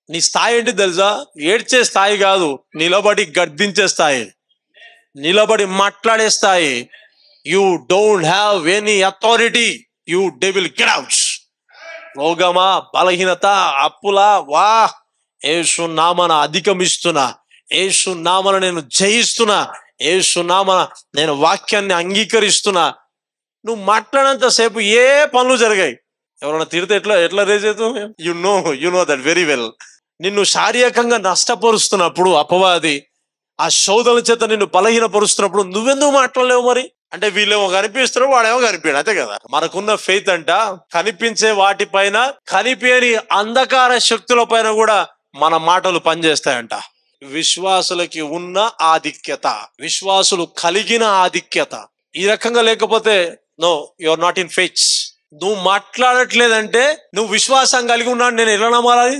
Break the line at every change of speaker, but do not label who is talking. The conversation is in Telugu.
నీ స్థాయి ఏంటి తెలుసా? ఏడ్చే స్థాయి కాదు, నిలబడి గద్దించే స్థాయి, నిలబడి మాట్లాడే స్థాయి. You don't have any authority, you devil, get out. రోగమా, బలహీనత, అప్పులా, వా, యేసు నామన అధిగమిస్తున్నా, యేసు నామన నేను జయిస్తున్నా, యేసు నామన నేను వాక్యాన్ని అంగీకరిస్తున్నా. నువ్వు మాట్లాడినంత సేపు ఏ పనులు జరిగాయి? ఎవరైనా తిడితే ఎట్లా ఎట్లా రేజ్ అవుతావు? You know that very well. నిన్ను శారీరకంగా నష్టపరుస్తున్నప్పుడు అపవాది, ఆ శోధన చేత నిన్ను బలహీనపరుస్తున్నప్పుడు నువ్వెందుకు మాట్లాడలేవు మరి? అంటే వీళ్ళేమో కనిపిస్తారు, వాడేమో కనిపించాడు, అంతే కదా. మనకున్న ఫెయిత్ అంట కనిపించే వాటిపైన, కనిపించని అంధకార శక్తుల పైన కూడా మన మాటలు పనిచేస్తాయంట. విశ్వాసులకి ఉన్న ఆధిక్యత, విశ్వాసులు కలిగిన ఆధిక్యత ఈ రకంగా లేకపోతే no, you are not in faith. నువ్వు మాట్లాడట్లేదంటే నువ్వు విశ్వాసం కలిగి ఉన్నాను నేను ఎలా నమ్మాలి?